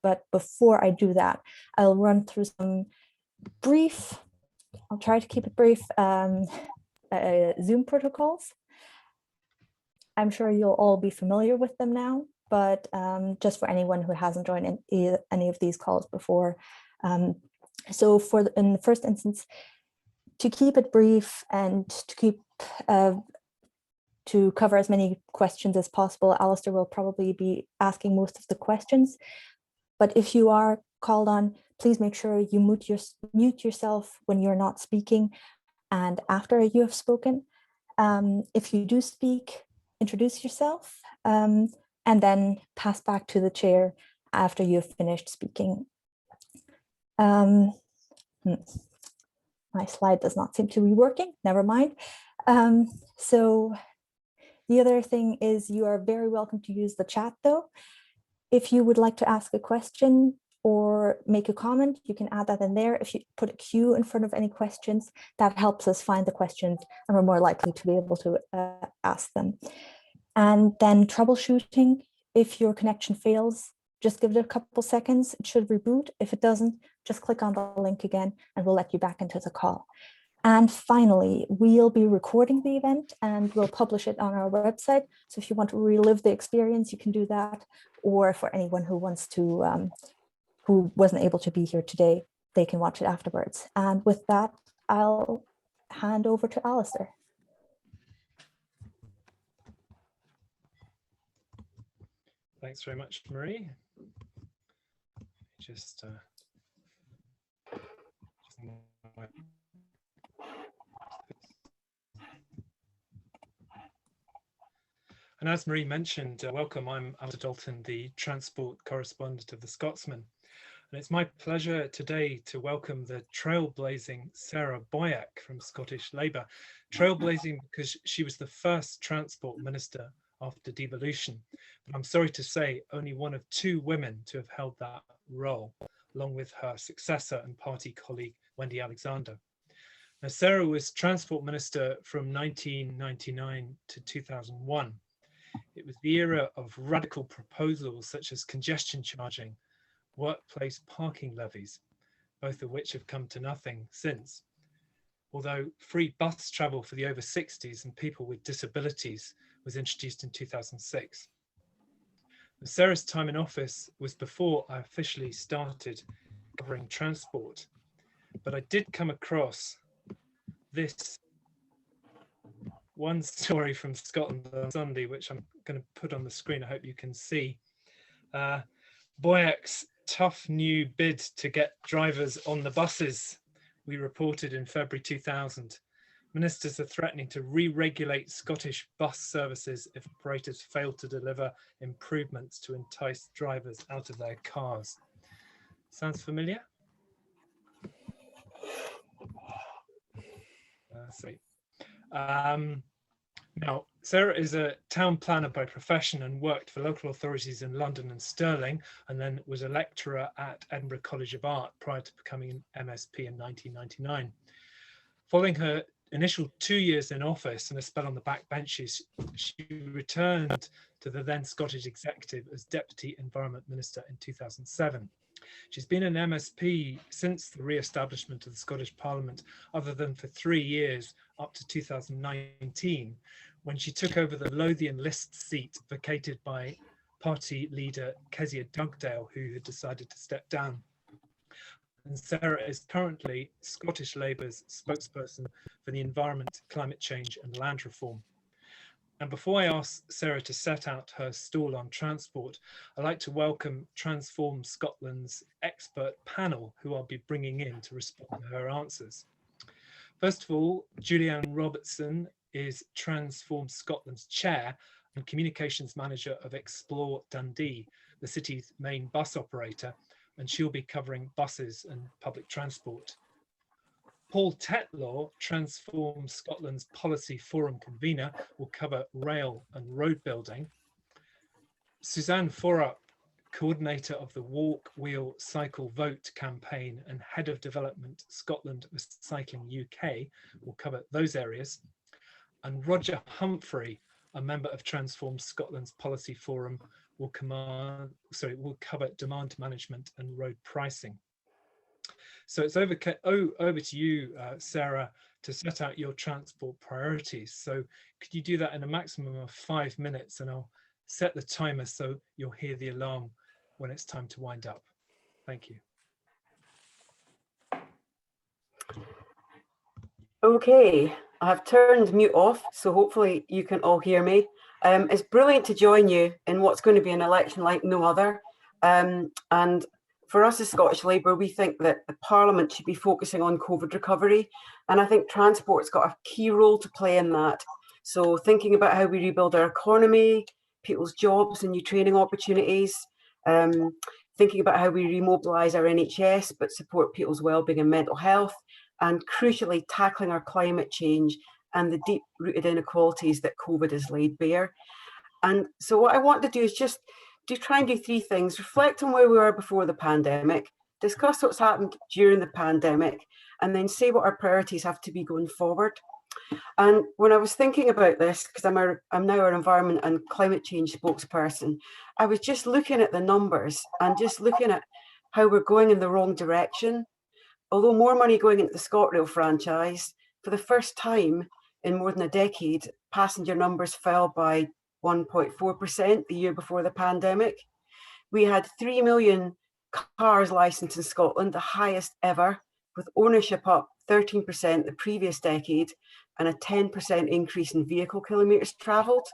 But before I do that, I'll run through some brief, I'll try to keep it brief, Zoom protocols. I'm sure you'll all be familiar with them now, but just for anyone who hasn't joined any of these calls before. So in the first instance, to keep it brief and to cover as many questions as possible, Alistair will probably be asking most of the questions. But if you are called on, please make sure you mute yourself when you're not speaking and after you have spoken. If you do speak, introduce yourself and then pass back to the chair after you've finished speaking. My slide does not seem to be working, never mind. So the other thing is you are very welcome to use the chat though. If you would like to ask a question or make a comment, you can add that in there. If you put a Q in front of any questions, that helps us find the questions and we're more likely to be able to ask them. And then troubleshooting, if your connection fails, just give it a couple seconds, it should reboot. If it doesn't, just click on the link again and we'll let you back into the call. And finally, we'll be recording the event and we'll publish it on our website. So if you want to relive the experience, you can do that. Or for anyone who wants to, who wasn't able to be here today, they can watch it afterwards. And with that, I'll hand over to Alistair. Thanks very much, Marie. And as Marie mentioned, welcome, I'm Alistair Dalton, the transport correspondent of the Scotsman. And it's my pleasure today to welcome the trailblazing Sarah Boyack from Scottish Labour. Trailblazing because she was the first transport minister after devolution. But I'm sorry to say only one of two women to have held that role, along with her successor and party colleague, Wendy Alexander. Now, Sarah was transport minister from 1999 to 2001. It was the era of radical proposals such as congestion charging, workplace parking levies, both of which have come to nothing since. Although free bus travel for the over 60s and people with disabilities was introduced in 2006. Sarah's time in office was before I officially started covering transport, but I did come across this one story from Scotland on Sunday, which I'm going to put on the screen. I hope you can see. Boyack's tough new bid to get drivers on the buses, we reported in February 2000. Ministers are threatening to re-regulate Scottish bus services if operators fail to deliver improvements to entice drivers out of their cars. Sounds familiar? Sweet. Now, Sarah is a town planner by profession and worked for local authorities in London and Stirling, and then was a lecturer at Edinburgh College of Art prior to becoming an MSP in 1999. Following her initial 2 years in office and a spell on the back benches, she returned to the then Scottish Executive as Deputy Environment Minister in 2007. She's been an MSP since the re-establishment of the Scottish Parliament, other than for 3 years up to 2019, when she took over the Lothian List seat vacated by party leader Kezia Dugdale, who had decided to step down. And Sarah is currently Scottish Labour's spokesperson for the environment, climate change and land reform. And before I ask Sarah to set out her stall on transport, I'd like to welcome Transform Scotland's expert panel, who I'll be bringing in to respond to her answers. First of all, Julianne Robertson is Transform Scotland's chair and communications manager of Explore Dundee, the city's main bus operator, and she'll be covering buses and public transport. Paul Tetlaw, Transform Scotland's Policy Forum convener, will cover rail and road building. Suzanne Forup, coordinator of the Walk, Wheel, Cycle, Vote campaign and head of development Scotland Recycling UK, will cover those areas. And Roger Humphrey, a member of Transform Scotland's Policy Forum, will cover demand management and road pricing. So it's over to you, Sarah, to set out your transport priorities. So could you do that in a maximum of 5 minutes, and I'll set the timer so you'll hear the alarm when it's time to wind up. Thank you. Okay, I've turned mute off, so hopefully you can all hear me. It's brilliant to join you in what's going to be an election like no other. And for us as Scottish Labour, we think that the Parliament should be focusing on COVID recovery. And I think transport's got a key role to play in that. So thinking about how we rebuild our economy, people's jobs and new training opportunities, thinking about how we remobilise our NHS, but support people's wellbeing and mental health, and crucially tackling our climate change and the deep-rooted inequalities that COVID has laid bare. And so what I want to do is just try and do three things: reflect on where we were before the pandemic, discuss what's happened during the pandemic, and then say what our priorities have to be going forward. And when I was thinking about this, because I'm now our environment and climate change spokesperson, I was just looking at the numbers and just looking at how we're going in the wrong direction. Although more money going into the ScotRail franchise, for the first time in more than a decade, passenger numbers fell by 1.4% the year before the pandemic. We had 3 million cars licensed in Scotland, the highest ever, with ownership up 13% the previous decade and a 10% increase in vehicle kilometres travelled.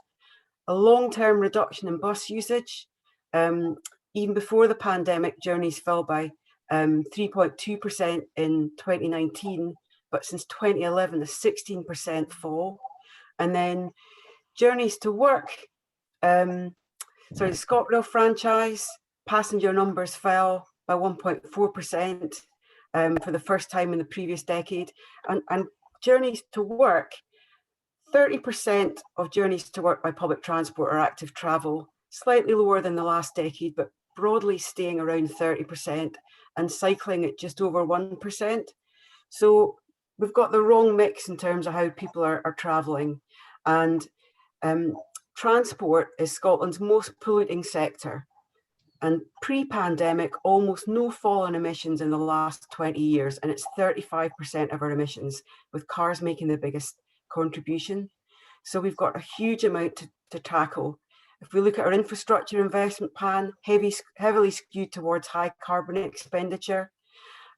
A long-term reduction in bus usage. Even before the pandemic, journeys fell by 3.2% in 2019, but since 2011, a 16% fall. And then journeys to work, the ScotRail franchise, passenger numbers fell by 1.4% for the first time in the previous decade. And journeys to work, 30% of journeys to work by public transport are active travel, slightly lower than the last decade, but broadly staying around 30%, and cycling at just over 1%. So we've got the wrong mix in terms of how people are travelling. And transport is Scotland's most polluting sector. And pre-pandemic, almost no fall in emissions in the last 20 years, and it's 35% of our emissions, with cars making the biggest contribution. So we've got a huge amount to tackle. If we look at our infrastructure investment plan, heavily skewed towards high carbon expenditure.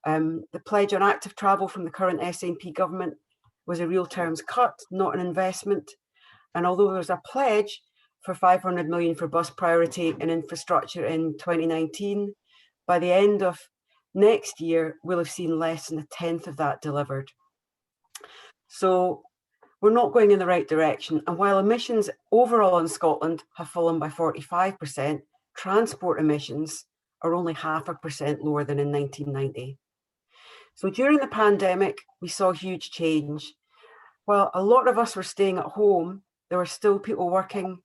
The pledge on active travel from the current SNP government was a real terms cut, not an investment. And although there's a pledge for 500 million for bus priority and infrastructure in 2019, by the end of next year, we'll have seen less than a tenth of that delivered. So we're not going in the right direction. And while emissions overall in Scotland have fallen by 45%, transport emissions are only 0.5% lower than in 1990. So during the pandemic, we saw huge change. While a lot of us were staying at home, there were still people working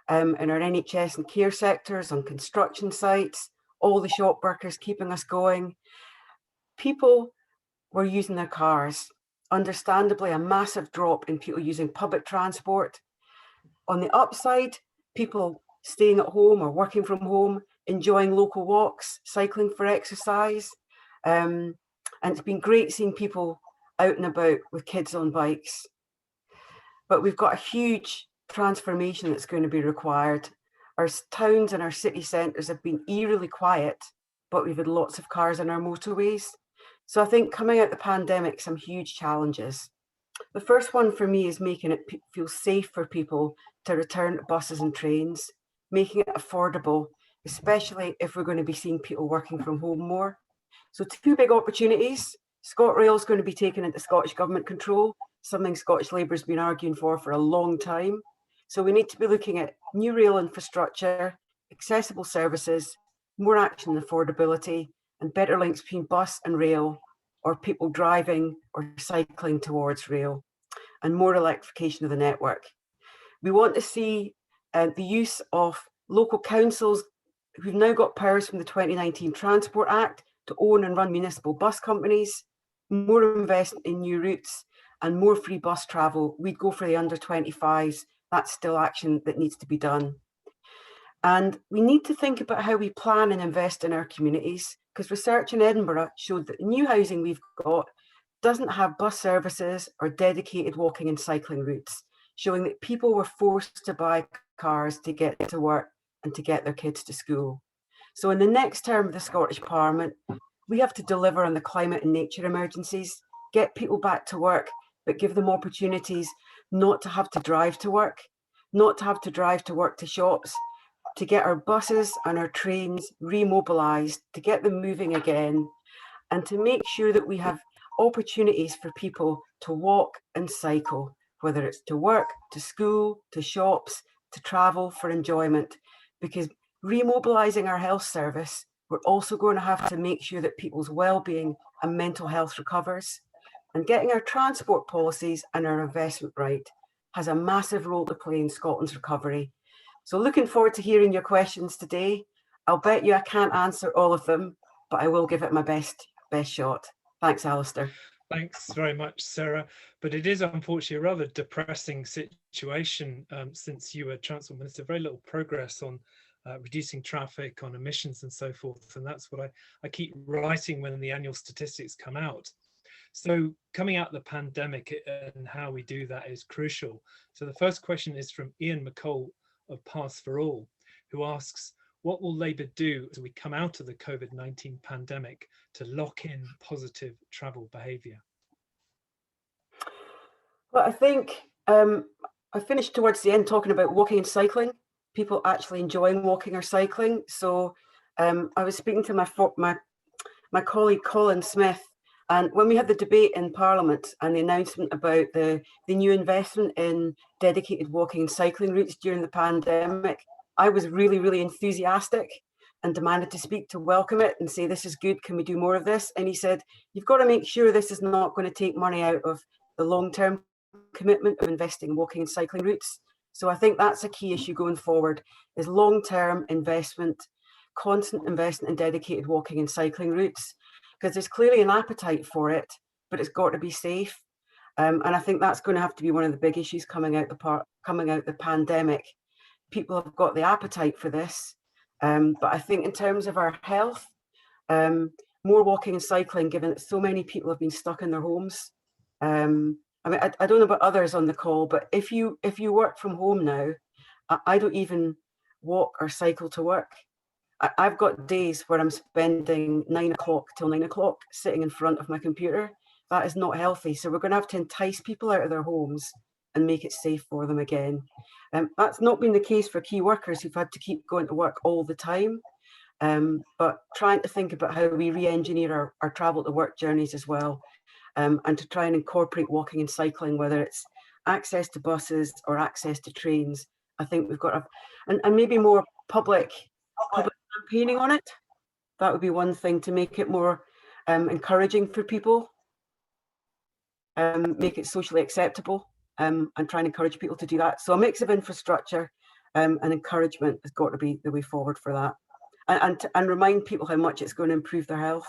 in our NHS and care sectors, on construction sites, all the shop workers keeping us going. People were using their cars. Understandably, a massive drop in people using public transport. On the upside, people staying at home or working from home, enjoying local walks, cycling for exercise. And it's been great seeing people out and about with kids on bikes. But we've got a huge transformation that's going to be required. Our towns and our city centres have been eerily quiet, but we've had lots of cars on our motorways. So I think coming out the pandemic, some huge challenges. The first one for me is making it feel safe for people to return to buses and trains, making it affordable, especially if we're going to be seeing people working from home more. So two big opportunities. ScotRail is going to be taken into Scottish Government control, something Scottish Labour has been arguing for a long time. So we need to be looking at new rail infrastructure, accessible services, more action and affordability, and better links between bus and rail, or people driving or cycling towards rail, and more electrification of the network. We want to see the use of local councils who've now got powers from the 2019 Transport Act to own and run municipal bus companies, more investment in new routes, and more free bus travel. We'd go for the under 25s. That's still action that needs to be done. And we need to think about how we plan and invest in our communities, because research in Edinburgh showed that the new housing we've got doesn't have bus services or dedicated walking and cycling routes, showing that people were forced to buy cars to get to work and to get their kids to school. So in the next term of the Scottish Parliament, we have to deliver on the climate and nature emergencies, get people back to work, but give them opportunities not to have to drive to work, not to have to drive to work to shops, to get our buses and our trains remobilised, to get them moving again, and to make sure that we have opportunities for people to walk and cycle, whether it's to work, to school, to shops, to travel for enjoyment. Because remobilising our health service, we're also going to have to make sure that people's well-being and mental health recovers. And getting our transport policies and our investment right has a massive role to play in Scotland's recovery. So looking forward to hearing your questions today. I'll bet you I can't answer all of them, but I will give it my best shot. Thanks, Alistair. Thanks very much, Sarah. But it is unfortunately a rather depressing situation since you were Transport Minister. Very little progress on reducing traffic, on emissions and so forth. And that's what I keep writing when the annual statistics come out. So coming out of the pandemic and how we do that is crucial. So the first question is from Ian McCall of Pass for All, who asks, what will Labour do as we come out of the COVID-19 pandemic to lock in positive travel behaviour? Well, I think I finished towards the end talking about walking and cycling, people actually enjoying walking or cycling. So I was speaking to my colleague Colin Smith, and when we had the debate in Parliament and the announcement about the new investment in dedicated walking and cycling routes during the pandemic, I was really, really enthusiastic and demanded to speak to welcome it and say, this is good, can we do more of this? And he said, you've got to make sure this is not going to take money out of the long-term commitment of investing in walking and cycling routes. So I think that's a key issue going forward, is long-term investment, constant investment in dedicated walking and cycling routes, because there's clearly an appetite for it, but it's got to be safe. And I think that's going to have to be one of the big issues coming out the pandemic. People have got the appetite for this, but I think in terms of our health, more walking and cycling, given that so many people have been stuck in their homes. I mean, I don't know about others on the call, but if you work from home now, I don't even walk or cycle to work. I've got days where I'm spending 9 o'clock till 9 o'clock sitting in front of my computer. That is not healthy. So we're going to have to entice people out of their homes and make it safe for them again. That's not been the case for key workers who've had to keep going to work all the time, but trying to think about how we re-engineer our travel to work journeys as well, and to try and incorporate walking and cycling, whether it's access to buses or access to trains. I think we've got to, and maybe more public campaigning on it. That would be one thing to make it more encouraging for people, make it socially acceptable, and try and encourage people to do that. So a mix of infrastructure and encouragement has got to be the way forward for that, and remind people how much it's going to improve their health.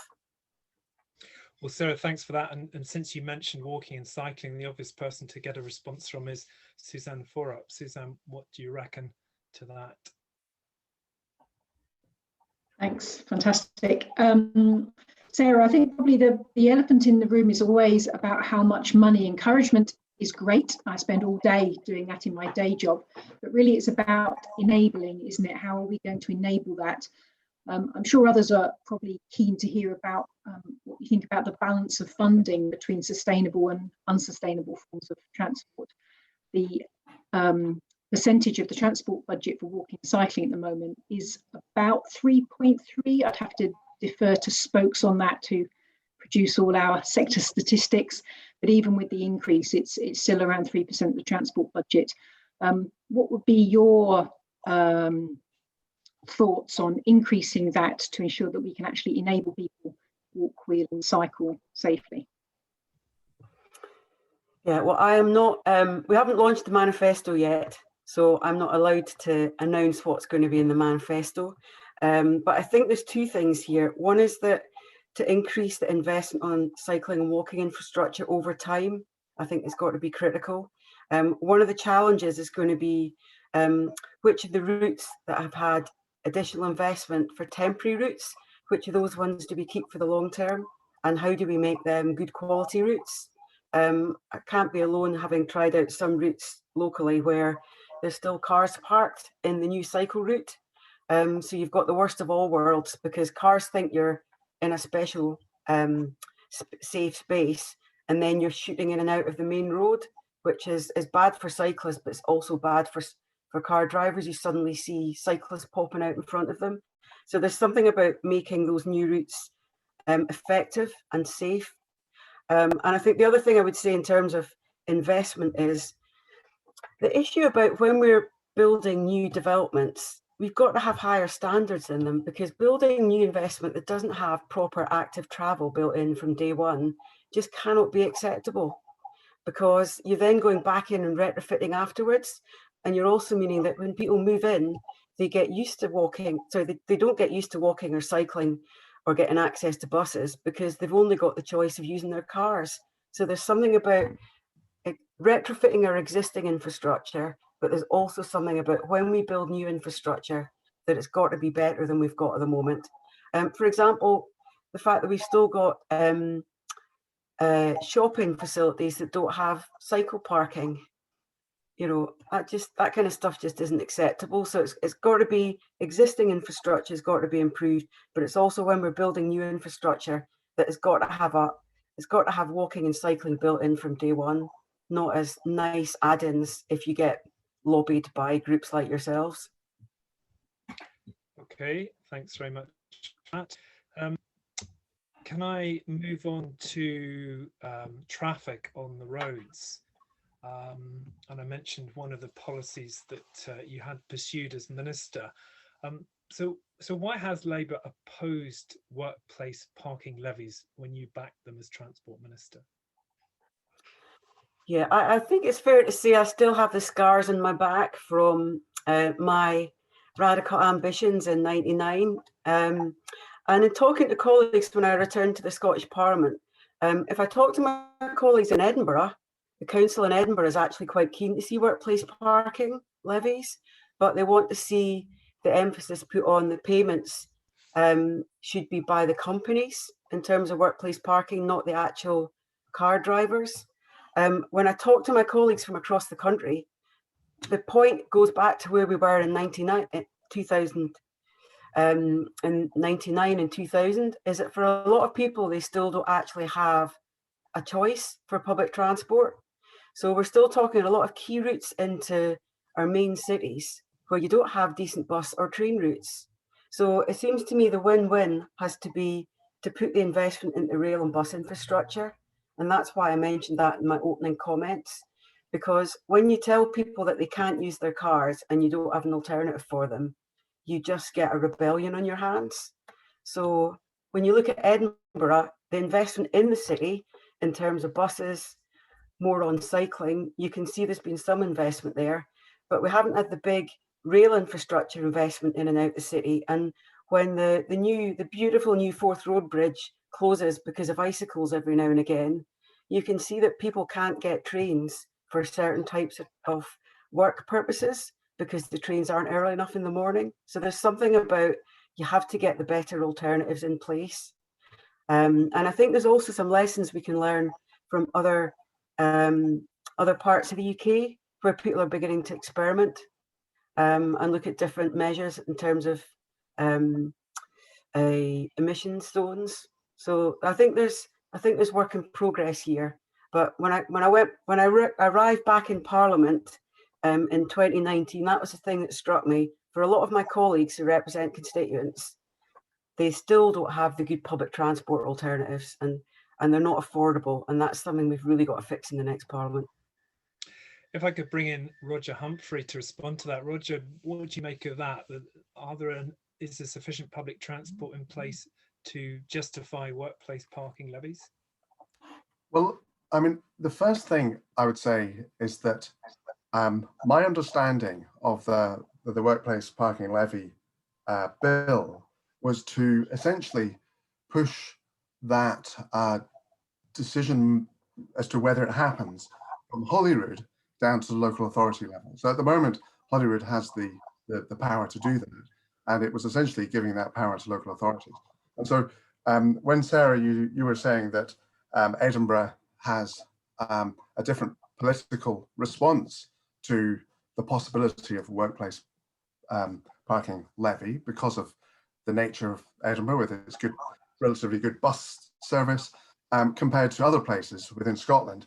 Well, Sarah, thanks for that. And since you mentioned walking and cycling, the obvious person to get a response from is Suzanne Forup. Suzanne, what do you reckon to that? Thanks, fantastic. Sarah, I think probably the elephant in the room is always about how much money. Encouragement is great. I spend all day doing that in my day job, but really it's about enabling, isn't it? How are we going to enable that? I'm sure others are probably keen to hear about what you think about the balance of funding between sustainable and unsustainable forms of transport. The percentage of the transport budget for walking and cycling at the moment is about 3.3. I'd have to defer to spokes on that to produce all our sector statistics, but even with the increase, it's still around 3% of the transport budget. What would be your thoughts on increasing that to ensure that we can actually enable people to walk, wheel and cycle safely? Yeah, well, I am not, we haven't launched the manifesto yet, so I'm not allowed to announce what's going to be in the manifesto. But I think there's two things here. One is that to increase the investment on cycling and walking infrastructure over time, I think it's got to be critical. One of the challenges is going to be which of the routes that have had additional investment for temporary routes, which are those ones do we keep for the long term, and how do we make them good quality routes? I can't be alone having tried out some routes locally where there's still cars parked in the new cycle route. So you've got the worst of all worlds, because cars think you're in a special safe space, and then you're shooting in and out of the main road, which is bad for cyclists, but it's also bad for car drivers. You suddenly see cyclists popping out in front of them. So there's something about making those new routes effective and safe. And I think the other thing I would say in terms of investment is the issue about when we're building new developments, we've got to have higher standards in them, because building new investment that doesn't have proper active travel built in from day one just cannot be acceptable, because you're then going back in and retrofitting afterwards. And you're also meaning that when people move in, they get used to walking. So they don't get used to walking or cycling or getting access to buses, because they've only got the choice of using their cars. So there's something about retrofitting our existing infrastructure, but there's also something about when we build new infrastructure that it's got to be better than we've got at the moment. For example, the fact that we've still got shopping facilities that don't have cycle parking, you know, that kind of stuff just isn't acceptable. So it's got to be, existing infrastructure has got to be improved, but it's also when we're building new infrastructure that it's got to have walking and cycling built in from day one, not as nice add-ins if you get lobbied by groups like yourselves. Okay, thanks very much, Matt. Can I move on to traffic on the roads? And I mentioned one of the policies that you had pursued as minister. So why has Labour opposed workplace parking levies when you backed them as Transport Minister? Yeah, I think it's fair to say I still have the scars in my back from my radical ambitions in '99. And in talking to colleagues when I returned to the Scottish Parliament, if I talk to my colleagues in Edinburgh, the council in Edinburgh is actually quite keen to see workplace parking levies, but they want to see the emphasis put on the payments should be by the companies in terms of workplace parking, not the actual car drivers. When I talk to my colleagues from across the country, the point goes back to where we were in 2000, in 99 and 2000, is that for a lot of people, they still don't actually have a choice for public transport. So we're still talking a lot of key routes into our main cities where you don't have decent bus or train routes. So it seems to me the win-win has to be to put the investment into rail and bus infrastructure. And that's why I mentioned that in my opening comments, because when you tell people that they can't use their cars and you don't have an alternative for them, you just get a rebellion on your hands. So when you look at Edinburgh, the investment in the city in terms of buses, more on cycling, you can see there's been some investment there, but we haven't had the big rail infrastructure investment in and out the city. And when the beautiful new Forth Road Bridge closes because of icicles every now and again, you can see that people can't get trains for certain types of work purposes because the trains aren't early enough in the morning. So there's something about you have to get the better alternatives in place. And I think there's also some lessons we can learn from other parts of the UK where people are beginning to experiment and look at different measures in terms of emissions zones. So I think there's work in progress here. But when I arrived back in Parliament in 2019, that was the thing that struck me. For a lot of my colleagues who represent constituents, they still don't have the good public transport alternatives, and they're not affordable. And that's something we've really got to fix in the next Parliament. If I could bring in Roger Humphrey to respond to that. Roger, what would you make of that? Is there sufficient public transport in place to justify workplace parking levies? Well, I mean, the first thing I would say is that my understanding of the workplace parking levy bill was to essentially push that decision as to whether it happens from Holyrood down to the local authority level. So at the moment, Holyrood has the power to do that, and it was essentially giving that power to local authorities. And so when Sarah, you were saying that Edinburgh has a different political response to the possibility of workplace parking levy because of the nature of Edinburgh with its relatively good bus service compared to other places within Scotland,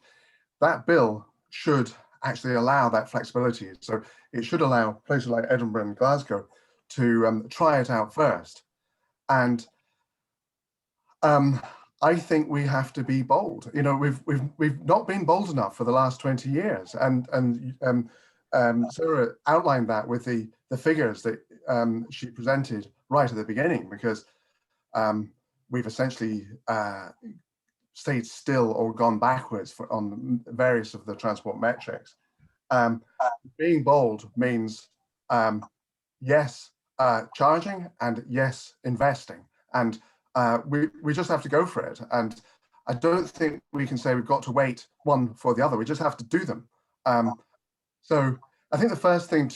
that bill should actually allow that flexibility. So it should allow places like Edinburgh and Glasgow to try it out first. And I think we have to be bold. You know, we've not been bold enough for the last 20 years, and Sarah outlined that with the figures that she presented right at the beginning, because we've essentially stayed still or gone backwards on various of the transport metrics. Being bold means yes, charging, and yes, investing, and we just have to go for it. And I don't think we can say we've got to wait one for the other. We just have to do them. So I think the first thing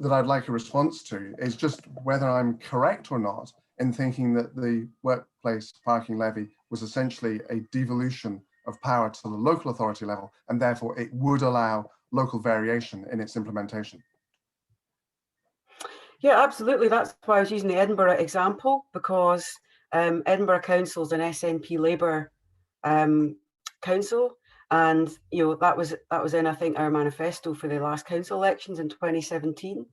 that I'd like a response to is just whether I'm correct or not in thinking that the workplace parking levy was essentially a devolution of power to the local authority level, and therefore it would allow local variation in its implementation. Yeah, absolutely. That's why I was using the Edinburgh example, because Edinburgh Council is an SNP Labour council, and that was in, I think, our manifesto for the last council elections in 2017.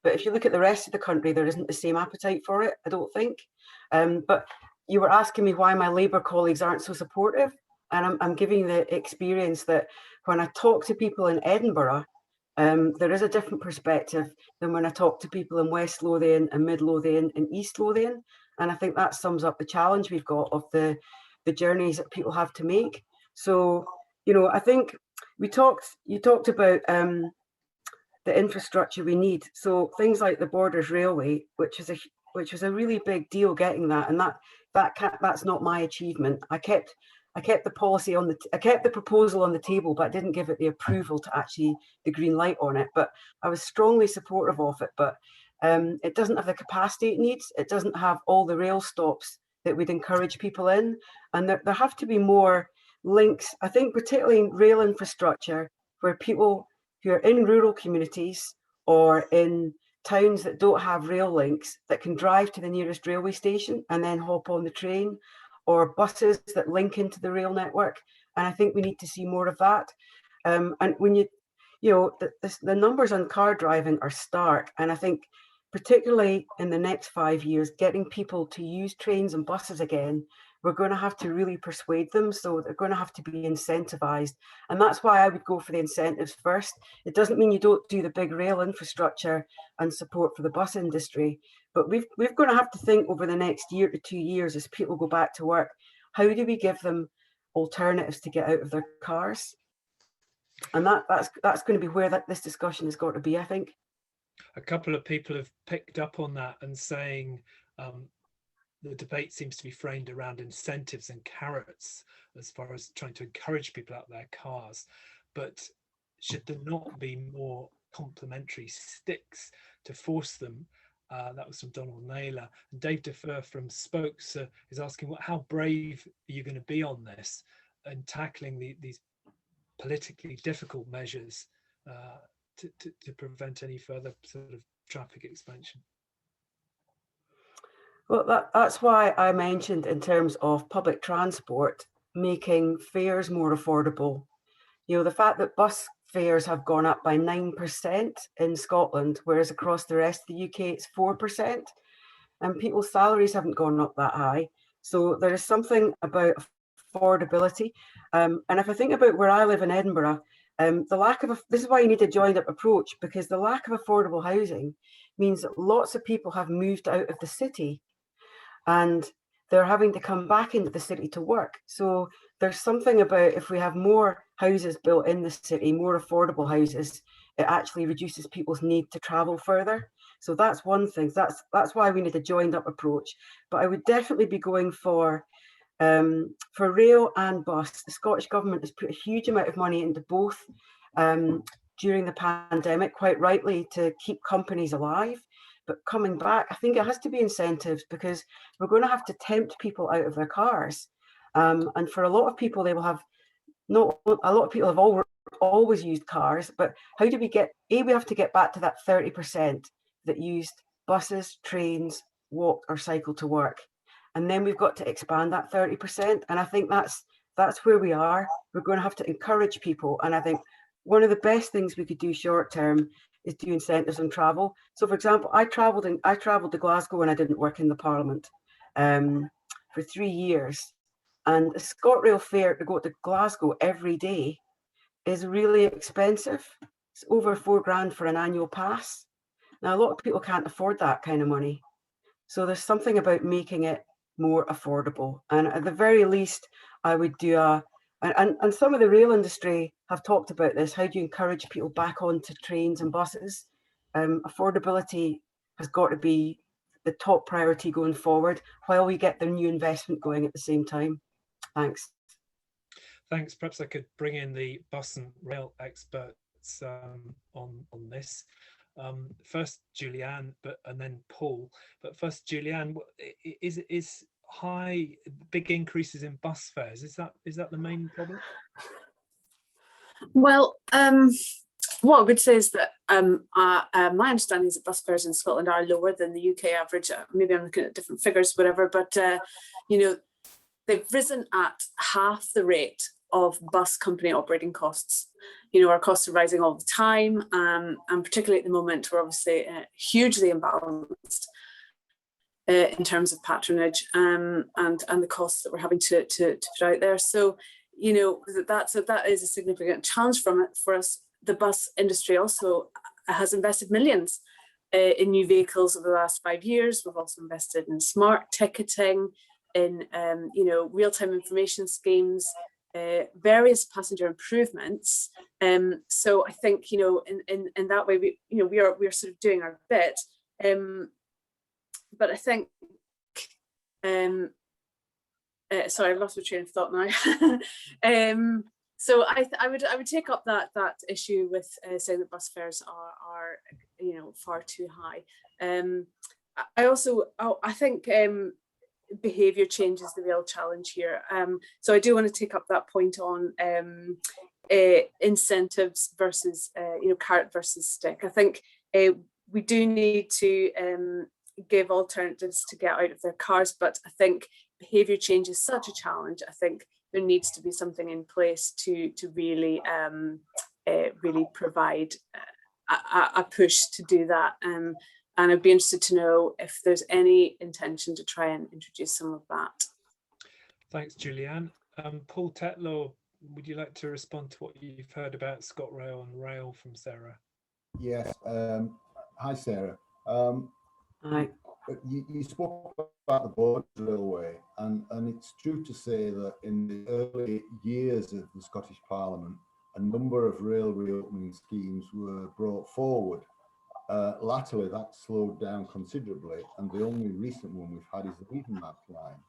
But if you look at the rest of the country, there isn't the same appetite for it, I don't think. But you were asking me why my Labour colleagues aren't so supportive, and I'm giving the experience that when I talk to people in Edinburgh, there is a different perspective than when I talk to people in West Lothian and Mid Lothian and East Lothian. And I think that sums up the challenge we've got of the journeys that people have to make. So, I think you talked about the infrastructure we need. So things like the Borders Railway, which was a really big deal getting that, and that's not my achievement. I kept the policy I kept the proposal on the table, but I didn't give it the approval to actually the green light on it. But I was strongly supportive of it. But it doesn't have the capacity it needs. It doesn't have all the rail stops that we'd encourage people in. And there have to be more links, I think, particularly in rail infrastructure, where people who are in rural communities or in towns that don't have rail links, that can drive to the nearest railway station and then hop on the train, or buses that link into the rail network. And I think we need to see more of that. And when the numbers on car driving are stark. And I think particularly in the next 5 years, getting people to use trains and buses again, we're going to have to really persuade them. So they're going to have to be incentivized. And that's why I would go for the incentives first. It doesn't mean you don't do the big rail infrastructure and support for the bus industry, but we're going to have to think over the next year to 2 years, as people go back to work, how do we give them alternatives to get out of their cars? And that's going to be where this discussion has got to be, I think. A couple of people have picked up on that and saying the debate seems to be framed around incentives and carrots as far as trying to encourage people out of their cars. But should there not be more complementary sticks to force them? That was from Donald Naylor. And Dave Defer from Spokes is asking, how brave are you going to be on this and tackling these politically difficult measures to prevent any further sort of traffic expansion? Well, that's why I mentioned, in terms of public transport, making fares more affordable. The fact that bus fares have gone up by 9% in Scotland, whereas across the rest of the UK it's 4%, and people's salaries haven't gone up that high. So there is something about affordability. And if I think about where I live in Edinburgh, this is why you need a joined up approach, because the lack of affordable housing means that lots of people have moved out of the city and they're having to come back into the city to work. So there's something about, if we have more houses built in the city, more affordable houses, it actually reduces people's need to travel further. So that's one thing. That's why we need a joined up approach. But I would definitely be going for rail and bus. The Scottish Government has put a huge amount of money into both during the pandemic, quite rightly, to keep companies alive. But coming back, I think it has to be incentives, because we're going to have to tempt people out of their cars. And for a lot of people, they will have not a lot of people have always used cars, but how do we get, we have to get back to that 30% that used buses, trains, walk or cycle to work. And then we've got to expand that 30%. And I think that's where we are. We're going to have to encourage people. And I think one of the best things we could do short term is do incentives on travel. So for example, I traveled to Glasgow when I didn't work in the Parliament for 3 years. And a ScotRail fare to go to Glasgow every day is really expensive. It's over £4,000 for an annual pass. Now, a lot of people can't afford that kind of money. So there's something about making it more affordable. And at the very least, I would do and some of the rail industry have talked about this. How do you encourage people back onto trains and buses? Affordability has got to be the top priority going forward while we get the new investment going at the same time. Thanks. Thanks. Perhaps I could bring in the bus and rail experts on this. First Julianne, and then Paul. But first, Julianne, is big increases in bus fares? Is that the main problem? Well, what I would say is that my understanding is that bus fares in Scotland are lower than the UK average. Maybe I'm looking at different figures, whatever. But you know, they've risen at half the rate of bus company operating costs. You know, our costs are rising all the time, and particularly at the moment, we're obviously hugely imbalanced in terms of patronage and the costs that we're having to put out there. So, you know, that is a significant challenge for us. The bus industry also has invested millions in new vehicles over the last 5 years. We've also invested in smart ticketing, in you know, real-time information schemes, various passenger improvements. So I think, you know, in that way, we are sort of doing our bit. But I think, sorry, I've lost my train of thought now. So I would take up that issue with saying that bus fares are you know, far too high. I think behaviour change is the real challenge here. So I do want to take up that point on incentives versus you know, carrot versus stick. I think we do need to give alternatives to get out of their cars, but I think behaviour change is such a challenge. I think there needs to be something in place to really really provide a push to do that. And I'd be interested to know if there's any intention to try and introduce some of that. Thanks, Julianne. Paul Tetlow, would you like to respond to what you've heard about ScotRail and rail from Sarah? Yes. Hi, Sarah. Hi. You spoke about the Border Railway, and it's true to say that in the early years of the Scottish Parliament, a number of rail reopening schemes were brought forward. Latterly, that slowed down considerably, and the only recent one we've had is the Leavenworth line.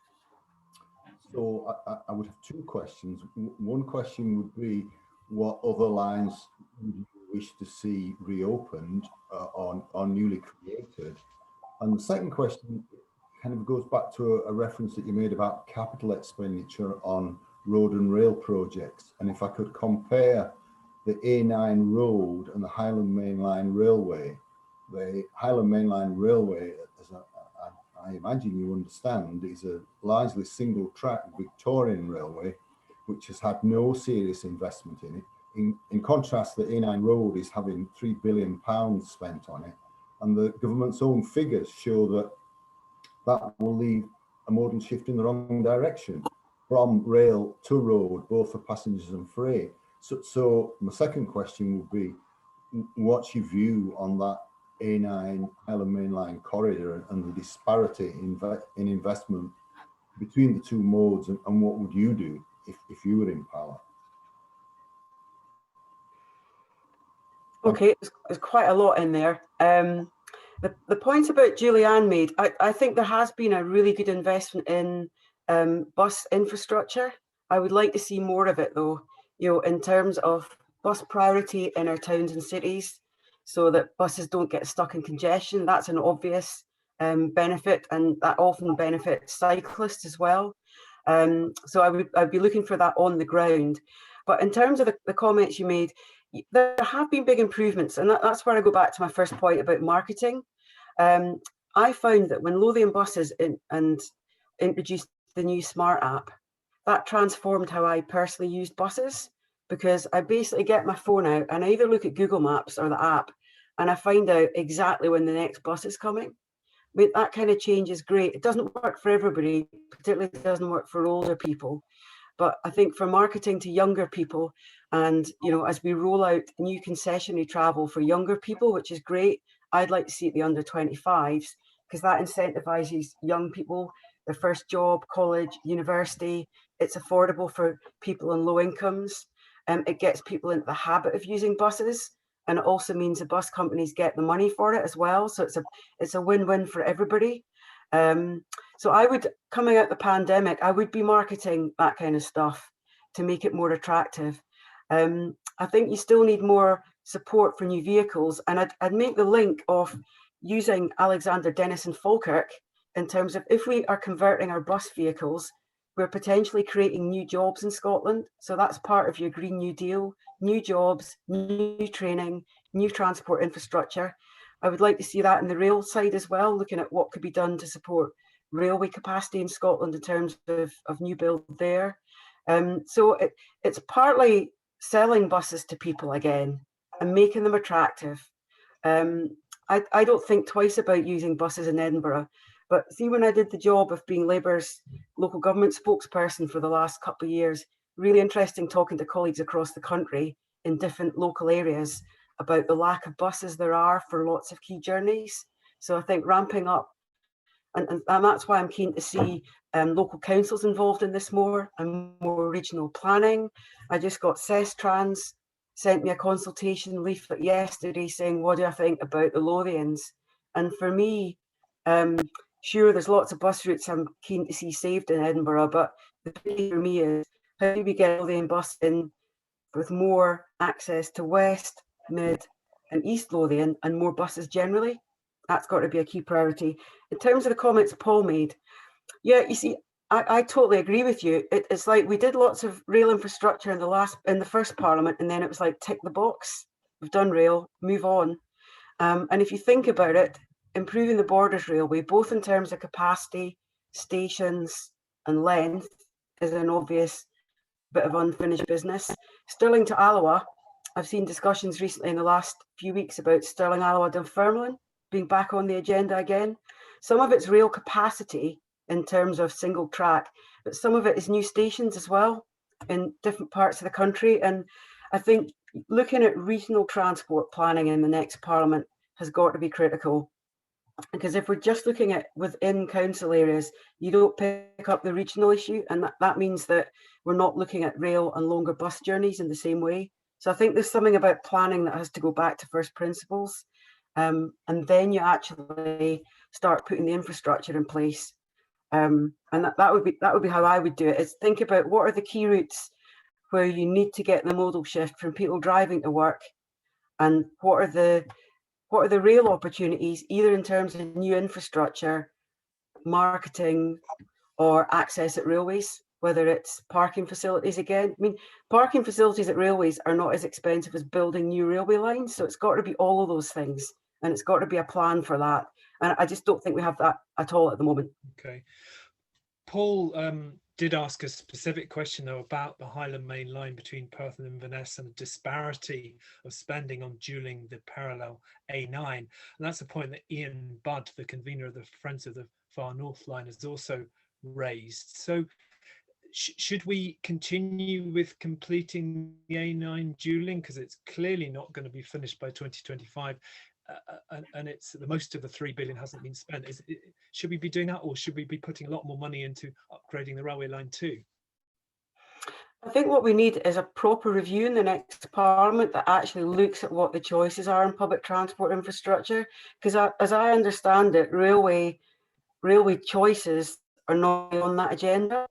So I would have two questions. One question would be, what other lines would you wish to see reopened or newly created? And the second question kind of goes back to a reference that you made about capital expenditure on road and rail projects. And if I could compare the A9 road and the Highland Mainline Railway, the Highland Mainline Railway, as I imagine you understand, is a largely single track Victorian railway, which has had no serious investment in it. In contrast, the A9 road is having £3 billion spent on it. And the government's own figures show that will lead a modal shift in the wrong direction from rail to road, both for passengers and freight. So my second question would be, what's your view on that A9 Highland Mainline corridor and the disparity in investment between the two modes, and what would you do if you were in power? Okay, there's quite a lot in there. The point about Julianne made, I think there has been a really good investment in bus infrastructure. I would like to see more of it, though, you know, in terms of bus priority in our towns and cities so that buses don't get stuck in congestion. That's an obvious benefit, and that often benefits cyclists as well. So I'd be looking for that on the ground. But in terms of the comments you made, there have been big improvements, and that's where I go back to my first point about marketing. I found that when Lothian Buses introduced the new Smart app, that transformed how I personally used buses, because I basically get my phone out and I either look at Google Maps or the app and I find out exactly when the next bus is coming. I mean, that kind of change is great. It doesn't work for everybody, particularly it doesn't work for older people. But I think for marketing to younger people, and as we roll out new concessionary travel for younger people, which is great, I'd like to see it the under 25s, because that incentivizes young people, their first job, college, university. It's affordable for people on low incomes. It gets people into the habit of using buses, and it also means the bus companies get the money for it as well. So it's a win-win for everybody. So I would, coming out the pandemic, I would be marketing that kind of stuff to make it more attractive. I think you still need more support for new vehicles, and I'd make the link of using Alexander Dennis and Falkirk in terms of, if we are converting our bus vehicles, we're potentially creating new jobs in Scotland. So that's part of your Green New Deal: new jobs, new training, new transport infrastructure. I would like to see that in the rail side as well, looking at what could be done to support railway capacity in Scotland in terms of new build there. So it's partly selling buses to people again and making them attractive. I don't think twice about using buses in Edinburgh, but see, when I did the job of being Labour's local government spokesperson for the last couple of years, really interesting talking to colleagues across the country in different local areas about the lack of buses there are for lots of key journeys. So I think ramping up, and that's why I'm keen to see local councils involved in this more, and more regional planning. I just got CESTRANS sent me a consultation leaflet yesterday saying, what do I think about the Lothians? And for me, sure, there's lots of bus routes I'm keen to see saved in Edinburgh, but the key for me is, how do we get Lothian bus in with more access to West, Mid and East Lothian, and more buses generally? That's got to be a key priority. In terms of the comments Paul made, yeah, you see, I totally agree with you. It's like we did lots of rail infrastructure in the first Parliament, and then it was like, tick the box, we've done rail, move on. And if you think about it, improving the Borders Railway, both in terms of capacity, stations and length, is an obvious bit of unfinished business. Stirling to Alloa, I've seen discussions recently in the last few weeks about Stirling, Alloa, Dunfermline being back on the agenda again. Some of it's rail capacity in terms of single track, but some of it is new stations as well in different parts of the country. And I think looking at regional transport planning in the next Parliament has got to be critical, because if we're just looking at within council areas, you don't pick up the regional issue, and that means that we're not looking at rail and longer bus journeys in the same way. So I think there's something about planning that has to go back to first principles, and then you actually start putting the infrastructure in place. And that would be how I would do it, is think about what are the key routes where you need to get the modal shift from people driving to work, and what are the rail opportunities, either in terms of new infrastructure, marketing, or access at railways, whether it's parking facilities again. I mean, parking facilities at railways are not as expensive as building new railway lines, so it's got to be all of those things, and it's got to be a plan for that. And I just don't think we have that at all at the moment. Okay. Paul did ask a specific question though about the Highland Main Line between Perth and Inverness and the disparity of spending on dualling the parallel A9. And that's a point that Ian Budd, the convener of the Friends of the Far North Line, has also raised. So should we continue with completing the A9 dualling, because it's clearly not going to be finished by 2025? And it's the most of the 3 billion hasn't been spent. Should we be doing that, or should we be putting a lot more money into upgrading the railway line too? I think what we need is a proper review in the next Parliament that actually looks at what the choices are in public transport infrastructure, because as I understand it, railway choices are not on that agenda.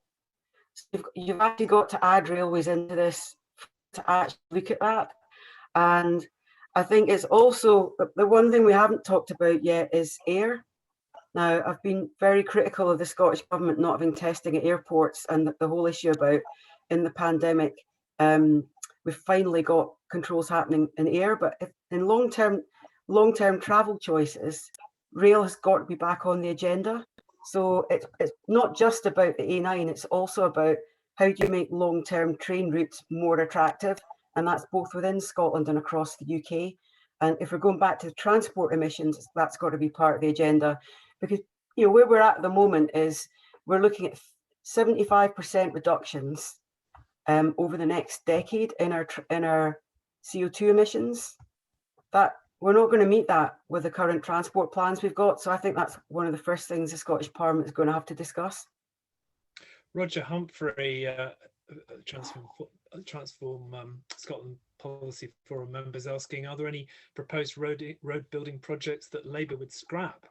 So you've actually got to add railways into this to actually look at that. And I think it's also, the one thing we haven't talked about yet is air. Now, I've been very critical of the Scottish Government not having testing at airports, and the whole issue about in the pandemic, we've finally got controls happening in air, but in long-term travel choices, rail has got to be back on the agenda. So it's not just about the A9, it's also about how do you make long-term train routes more attractive, and that's both within Scotland and across the UK. And if we're going back to the transport emissions, that's got to be part of the agenda, because where we're at the moment is we're looking at 75% reductions over the next decade in our CO2 emissions. That we're not going to meet that with the current transport plans we've got. So I think that's one of the first things the Scottish Parliament is going to have to discuss. Roger Humphrey, Transform Scotland Policy Forum members asking, are there any proposed road building projects that Labour would scrap?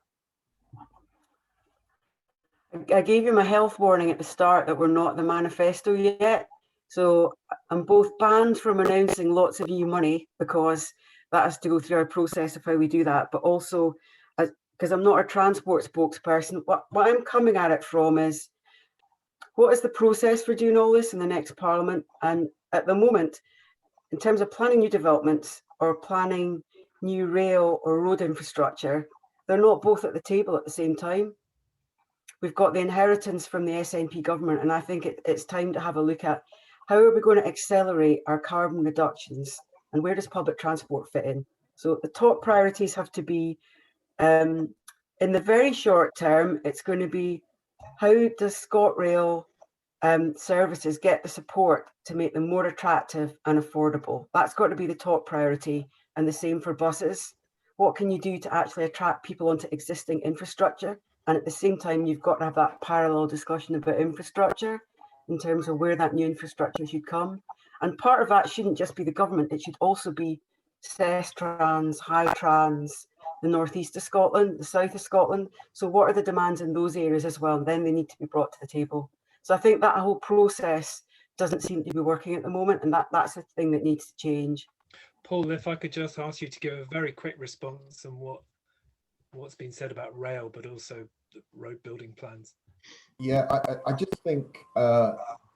I gave you my health warning at the start that we're not the manifesto yet. So I'm both banned from announcing lots of new money because that has to go through our process of how we do that, but also because I'm not a transport spokesperson, what I'm coming at it from is, what is the process for doing all this in the next Parliament? And at the moment, in terms of planning new developments or planning new rail or road infrastructure, they're not both at the table at the same time. We've got the inheritance from the SNP government, and I think it's time to have a look at how are we going to accelerate our carbon reductions, and where does public transport fit in? So the top priorities have to be, in the very short term, it's going to be how does ScotRail services get the support to make them more attractive and affordable? That's got to be the top priority, and the same for buses. What can you do to actually attract people onto existing infrastructure? And at the same time, you've got to have that parallel discussion about infrastructure in terms of where that new infrastructure should come. And part of that shouldn't just be the government, it should also be CESTRANS, HyTrans, the northeast of Scotland, the south of Scotland. So what are the demands in those areas as well? And then they need to be brought to the table. So I think that whole process doesn't seem to be working at the moment, and that's the thing that needs to change. Paul, if I could just ask you to give a very quick response on what's been said about rail, but also the road building plans. Yeah, I just think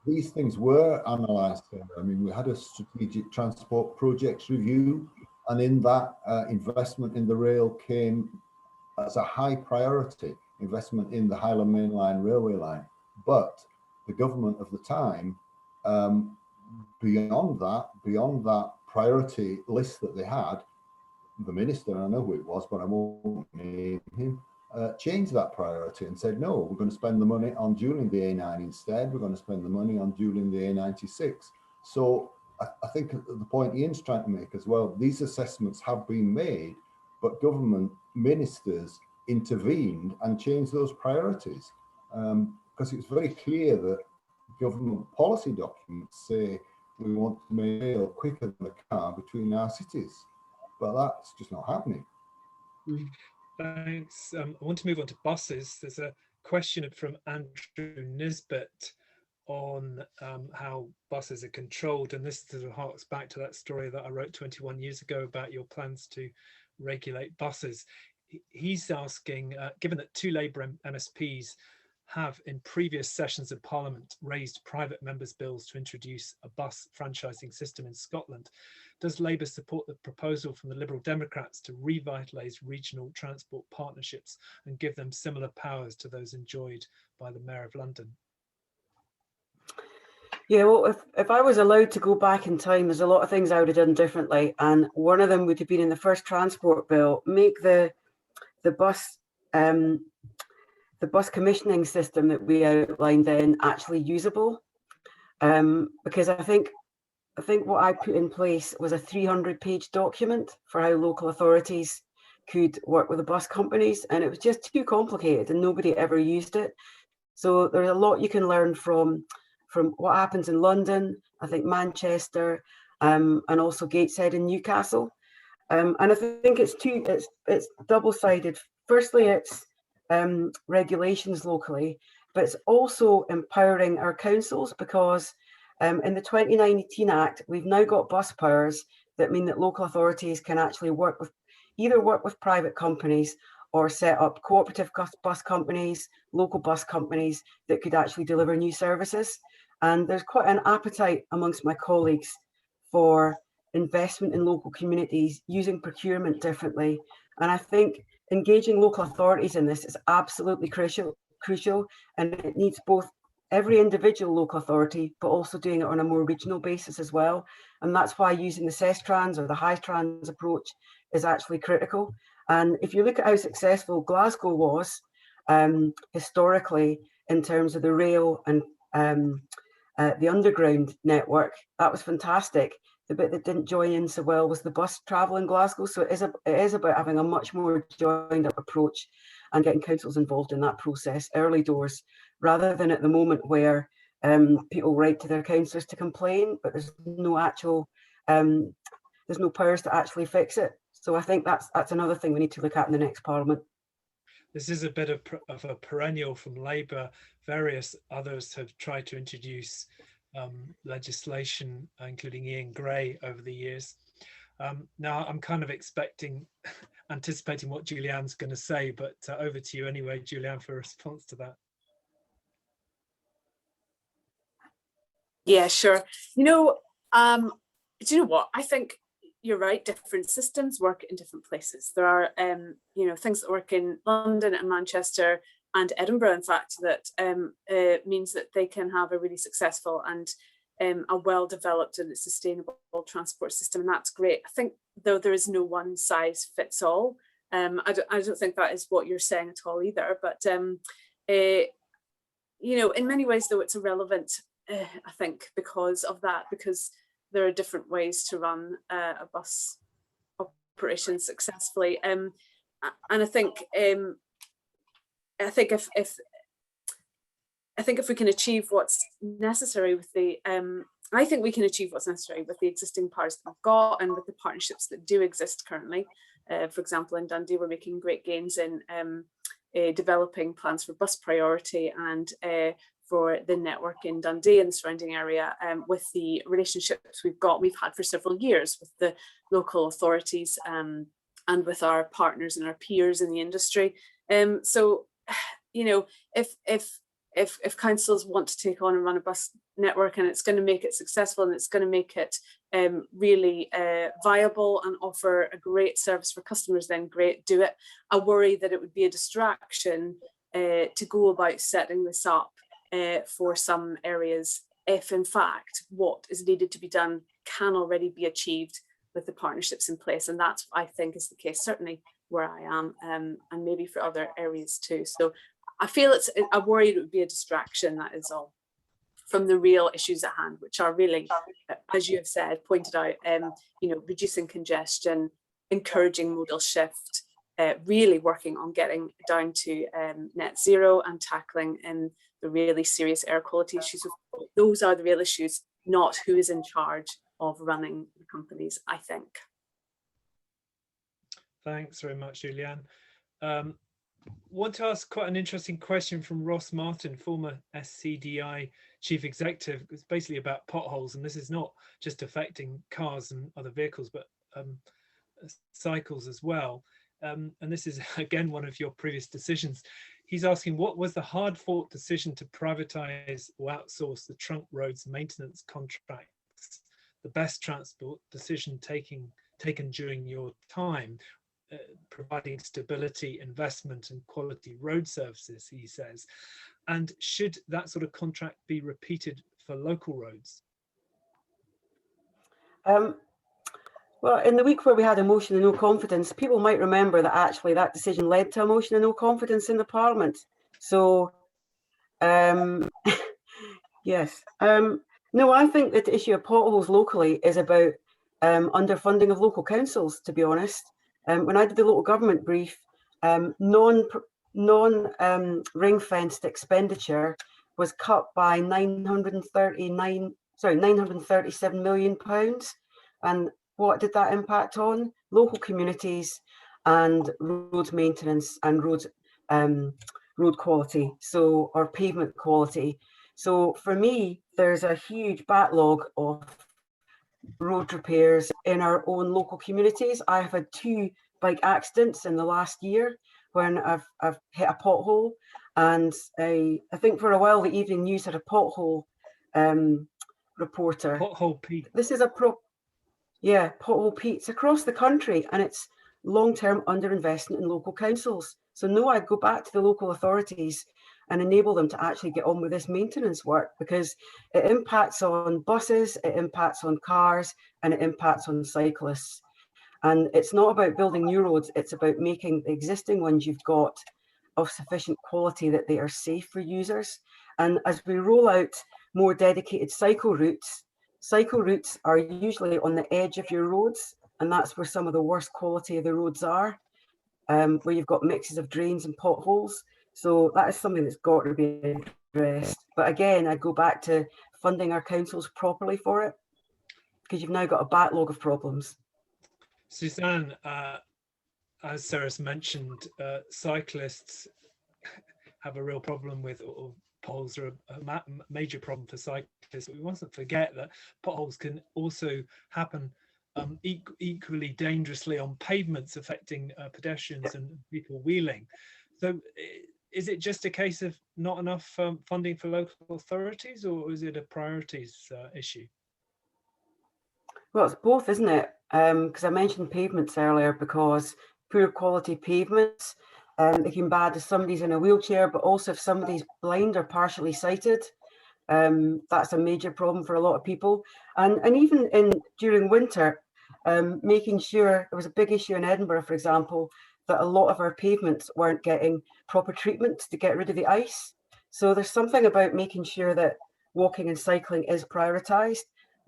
these things were analysed. I mean, we had a strategic transport projects review, and in that investment in the rail came as a high priority, investment in the Highland Main Line railway line. But the government of the time, beyond that priority list that they had, the minister, I know who it was, but I won't name him, changed that priority and said, no, we're going to spend the money on dualling the A9 instead. We're going to spend the money on dualling the A96. So I think the point Ian's trying to make as well, these assessments have been made, but government ministers intervened and changed those priorities. Because it's very clear that government policy documents say we want to make rail quicker than a car between our cities, but that's just not happening. Thanks. I want to move on to buses. There's a question from Andrew Nisbet on how buses are controlled, and this sort of harks back to that story that I wrote 21 years ago about your plans to regulate buses. He's asking, given that two Labour MSPs have in previous sessions of Parliament raised private members' bills to introduce a bus franchising system in Scotland, does Labour support the proposal from the Liberal Democrats to revitalise regional transport partnerships and give them similar powers to those enjoyed by the Mayor of London? Yeah, well, if I was allowed to go back in time, there's a lot of things I would have done differently, and one of them would have been in the first transport bill, make the bus commissioning system that we outlined then actually usable, because I think what I put in place was a 300-page document for how local authorities could work with the bus companies, and it was just too complicated and nobody ever used it. So there's a lot you can learn from what happens in London, I think Manchester, and also Gateshead in Newcastle. And I think it's double-sided. Firstly, it's regulations locally, but it's also empowering our councils, because in the 2019 Act, we've now got bus powers that mean that local authorities can actually either work with private companies or set up cooperative bus companies, local bus companies that could actually deliver new services. And there's quite an appetite amongst my colleagues for investment in local communities, using procurement differently. And I think engaging local authorities in this is absolutely crucial, and it needs both every individual local authority, but also doing it on a more regional basis as well. And that's why using the CESTRANS or the HITRANS approach is actually critical. And if you look at how successful Glasgow was historically in terms of the rail and the underground network, that was fantastic. The bit that didn't join in so well was the bus travel in Glasgow. So it is about having a much more joined up approach and getting councils involved in that process early doors, rather than at the moment where people write to their councillors to complain, but there's no actual, there's no powers to actually fix it. So I think that's another thing we need to look at in the next Parliament. This is a bit of a perennial from Labour. Various others have tried to introduce legislation, including Ian Gray, over the years. Now I'm kind of anticipating what Julianne's going to say, but over to you anyway, Julianne, for a response to that. Yeah, sure. Do you know what? I think you're right. Different systems work in different places. There are, things that work in London and Manchester and Edinburgh, in fact, that means that they can have a really successful and a well-developed and sustainable transport system, and that's great. I think, though, there is no one size fits all. I don't think that is what you're saying at all either. But in many ways, though, it's irrelevant. I think because of that, because there are different ways to run a bus operation successfully, and I think if we can achieve what's necessary with the I think we can achieve what's necessary with the existing powers that we've got and with the partnerships that do exist currently. For example, in Dundee, we're making great gains in developing plans for bus priority and for the network in Dundee and the surrounding area, with the relationships we've had for several years with the local authorities and with our partners and our peers in the industry. So, if councils want to take on and run a bus network and it's going to make it successful and it's going to make it really viable and offer a great service for customers, then great, do it. I worry that it would be a distraction to go about setting this up for some areas if in fact what is needed to be done can already be achieved with the partnerships in place. And that's, I think, is the case certainly where I am, and maybe for other areas too. So I feel I worry it would be a distraction, that is all, from the real issues at hand, which are really, as you have said, pointed out, reducing congestion, encouraging modal shift, really working on getting down to net zero and tackling the really serious air quality issues. Those are the real issues, not who is in charge of running the companies, I think. Thanks very much, Julianne. Want to ask quite an interesting question from Ross Martin, former SCDI chief executive. It's basically about potholes, and this is not just affecting cars and other vehicles, but cycles as well. And this is again one of your previous decisions. He's asking, what was the hard-fought decision to privatize or outsource the trunk roads maintenance contracts? The best transport decision taken during your time, providing stability, investment and quality road services, he says. And should that sort of contract be repeated for local roads? Well, in the week where we had a motion of no confidence, people might remember that actually that decision led to a motion of no confidence in the Parliament. So, yes. No, I think that the issue of potholes locally is about underfunding of local councils, to be honest. When I did the local government brief, non-ring-fenced expenditure was cut by £937 million. And what did that impact on? Local communities and road maintenance and road quality, or pavement quality. So for me, there's a huge backlog of road repairs in our own local communities. I have had 2 bike accidents in the last year when I've hit a pothole, and I think for a while the Evening News had a pothole reporter. Pothole Pete. This is Pothole Pete. It's across the country, and it's long-term underinvestment in local councils. So no, I'd go back to the local authorities and enable them to actually get on with this maintenance work, because it impacts on buses, it impacts on cars, and it impacts on cyclists. And it's not about building new roads, it's about making the existing ones you've got of sufficient quality that they are safe for users. And as we roll out more dedicated cycle routes are usually on the edge of your roads, and that's where some of the worst quality of the roads are, where you've got mixes of drains and potholes. So that is something that's got to be addressed. But again, I go back to funding our councils properly for it, because you've now got a backlog of problems. Suzanne, as Sarah's mentioned, cyclists have a real problem with, or potholes are a major problem for cyclists. But we mustn't forget that potholes can also happen equally dangerously on pavements, affecting pedestrians and people wheeling. So is it just a case of not enough funding for local authorities, or is it a priorities issue? Well, it's both, isn't it? Because I mentioned pavements earlier, because poor quality pavements, they can be bad if somebody's in a wheelchair, but also if somebody's blind or partially sighted. That's a major problem for a lot of people. And even during winter, making sure, there was a big issue in Edinburgh, for example, that a lot of our pavements weren't getting proper treatment to get rid of the ice. So there's something about making sure that walking and cycling is prioritised.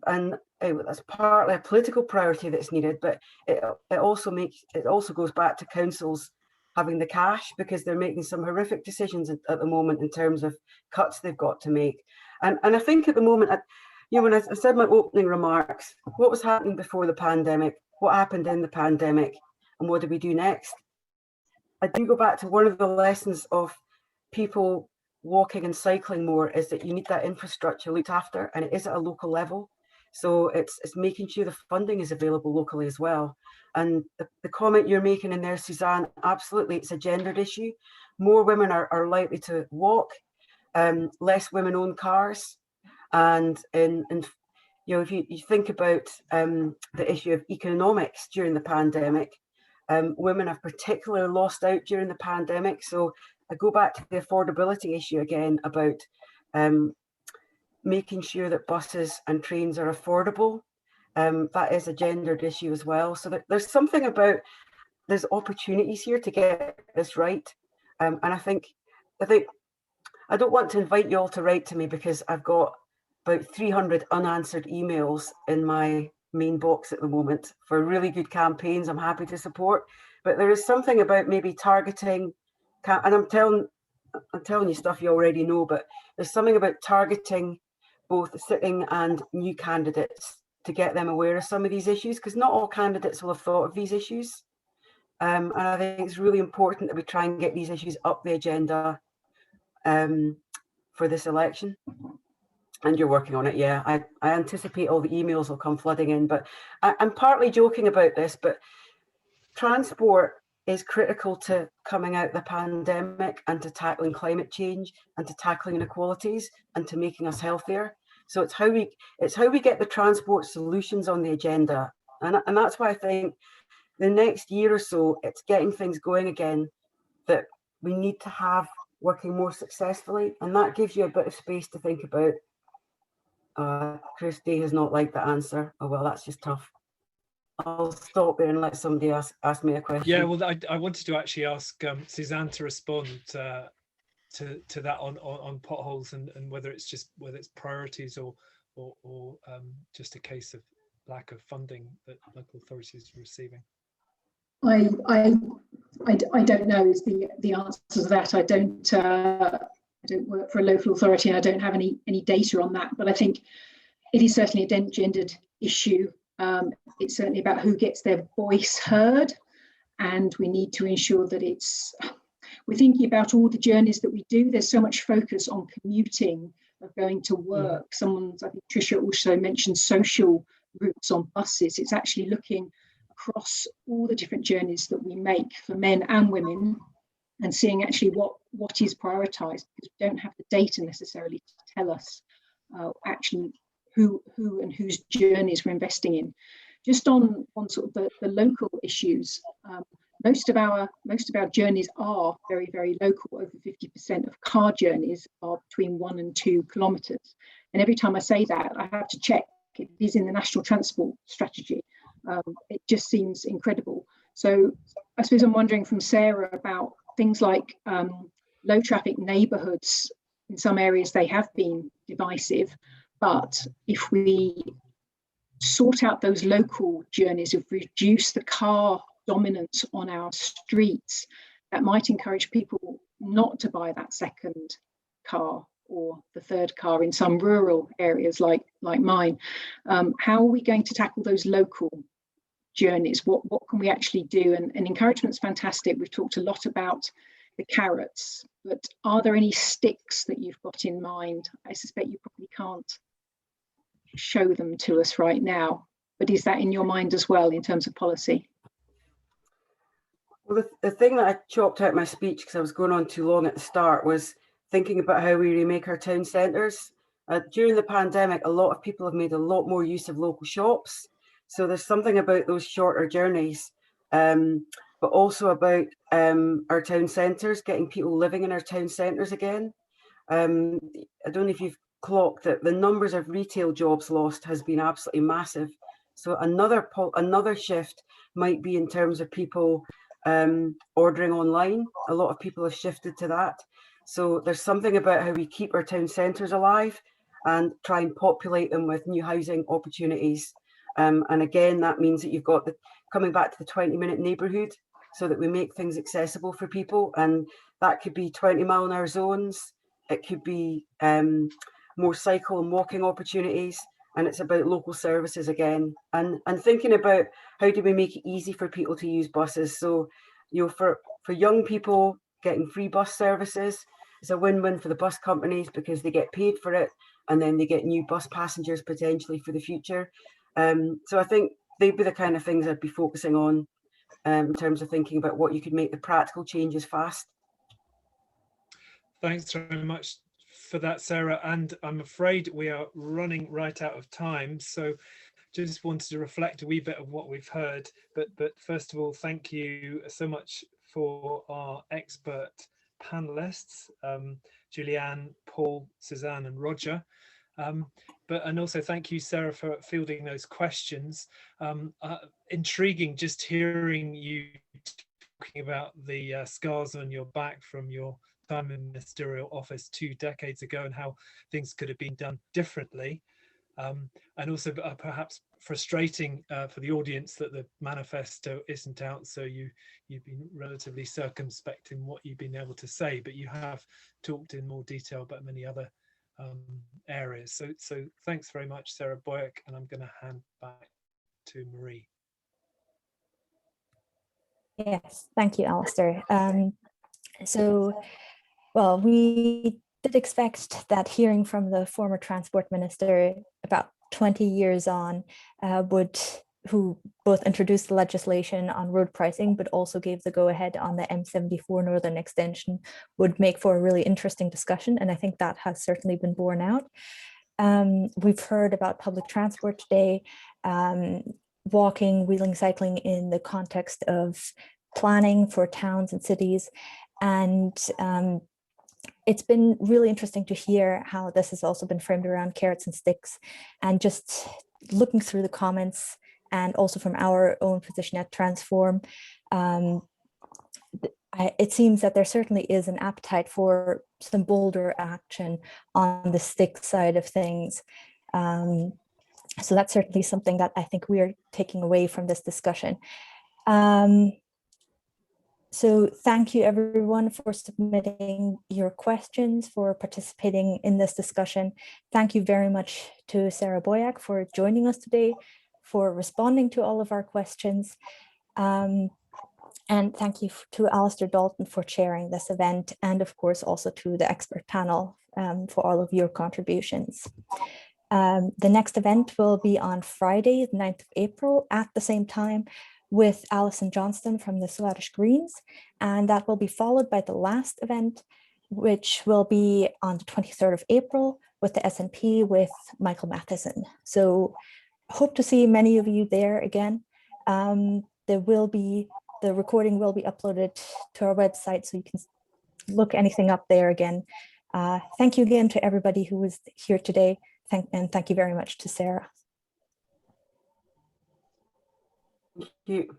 And that's partly a political priority that's needed, but it also goes back to councils having the cash, because they're making some horrific decisions at the moment in terms of cuts they've got to make. And I think at the moment, when I said my opening remarks, what was happening before the pandemic, what happened in the pandemic, and what do we do next? I do go back to one of the lessons of people walking and cycling more, is that you need that infrastructure looked after, and it is at a local level. So it's making sure the funding is available locally as well. And the comment you're making in there, Suzanne, absolutely, it's a gendered issue. More women are likely to walk, less women own cars. And if you think about the issue of economics during the pandemic, women have particularly lost out during the pandemic. So I go back to the affordability issue again, about making sure that buses and trains are affordable. That is a gendered issue as well. So there's something about, there's opportunities here to get this right. And I think I don't want to invite you all to write to me, because I've got about 300 unanswered emails in my main box at the moment for really good campaigns I'm happy to support. But there is something about maybe targeting, and I'm telling you stuff you already know, but there's something about targeting both sitting and new candidates to get them aware of some of these issues, because not all candidates will have thought of these issues. And I think it's really important that we try and get these issues up the agenda for this election. And you're working on it, yeah. I anticipate all the emails will come flooding in, but I'm partly joking about this, but transport is critical to coming out of the pandemic, and to tackling climate change, and to tackling inequalities, and to making us healthier. So it's how we get the transport solutions on the agenda. And that's why I think the next year or so, it's getting things going again that we need to have working more successfully. And that gives you a bit of space to think about. Chris Day has not liked the answer. Oh, well, that's just tough. I'll stop there and let somebody else ask me a question. Yeah, well, I wanted to actually ask Suzanne to respond to that on potholes, and whether it's priorities or just a case of lack of funding that local authorities are receiving. I don't know is the answer to that. I don't work for a local authority, and I don't have any data on that. But I think it is certainly a gendered issue. It's certainly about who gets their voice heard, and we need to ensure that we're thinking about all the journeys that we do. There's so much focus on commuting, of going to work. I think Tricia also mentioned social routes on buses. It's actually looking across all the different journeys that we make for men and women and seeing actually what is prioritised, because we don't have the data necessarily to tell us actually who and whose journeys we're investing in. Just on sort of the local issues, most of our journeys are very, very local. Over 50% of car journeys are between 1 and 2 kilometres. And every time I say that, I have to check it is in the National Transport Strategy. It just seems incredible. So I suppose I'm wondering from Sarah about things like low traffic neighbourhoods. In some areas they have been divisive, but if we sort out those local journeys, if we reduce the car dominance on our streets, that might encourage people not to buy that second car or the third car in some rural areas like mine. How are we going to tackle those local journeys? What can we actually do? And encouragement's fantastic. We've talked a lot about the carrots, but are there any sticks that you've got in mind? I suspect you probably can't show them to us right now, but is that in your mind as well in terms of policy? Well, the thing that I chopped out my speech because I was going on too long at the start was thinking about how we remake our town centres. During the pandemic, a lot of people have made a lot more use of local shops. So there's something about those shorter journeys, but also about our town centres, getting people living in our town centres again. I don't know if you've clocked that the numbers of retail jobs lost has been absolutely massive. So another shift might be in terms of people ordering online. A lot of people have shifted to that. So there's something about how we keep our town centres alive and try and populate them with new housing opportunities. And again, that means that you've got coming back to the 20-minute neighbourhood so that we make things accessible for people. And that could be 20-mile-an-hour zones. It could be more cycle and walking opportunities. And it's about local services again. And thinking about how do we make it easy for people to use buses. So, you know, for young people, getting free bus services is a win-win for the bus companies because they get paid for it and then they get new bus passengers potentially for the future. So I think they'd be the kind of things I'd be focusing on in terms of thinking about what you could make the practical changes fast. Thanks very much for that, Sarah. And I'm afraid we are running right out of time. So just wanted to reflect a wee bit of what we've heard. But first of all, thank you so much for our expert panelists, Julianne, Paul, Suzanne and Roger. And also thank you, Sarah, for fielding those questions. Intriguing just hearing you talking about the scars on your back from your time in ministerial office 2 decades ago and how things could have been done differently. And also perhaps frustrating for the audience that the manifesto isn't out, so you've been relatively circumspect in what you've been able to say, but you have talked in more detail about many other areas. So thanks very much, Sarah Boyack, and I'm going to hand back to Marie. Yes, thank you, Alistair. Well, we did expect that hearing from the former transport minister about 20 years on who both introduced the legislation on road pricing, but also gave the go-ahead on the M74 Northern Extension, would make for a really interesting discussion. And I think that has certainly been borne out. We've heard about public transport today, walking, wheeling, cycling in the context of planning for towns and cities. And it's been really interesting to hear how this has also been framed around carrots and sticks, and just looking through the comments and also from our own position at Transform, it seems that there certainly is an appetite for some bolder action on the stick side of things. So that's certainly something that I think we are taking away from this discussion. So thank you everyone for submitting your questions, for participating in this discussion. Thank you very much to Sarah Boyack for joining us today, for responding to all of our questions. And thank you to Alistair Dalton for chairing this event, and of course also to the expert panel for all of your contributions. The next event will be on Friday, the 9th of April at the same time with Alison Johnston from the Scottish Greens. And that will be followed by the last event, which will be on the 23rd of April with the SNP with Michael Matheson. So hope to see many of you there again. The recording will be uploaded to our website, so you can look anything up there again. Thank you again to everybody who was here today. And thank you very much to Sarah. Thank you.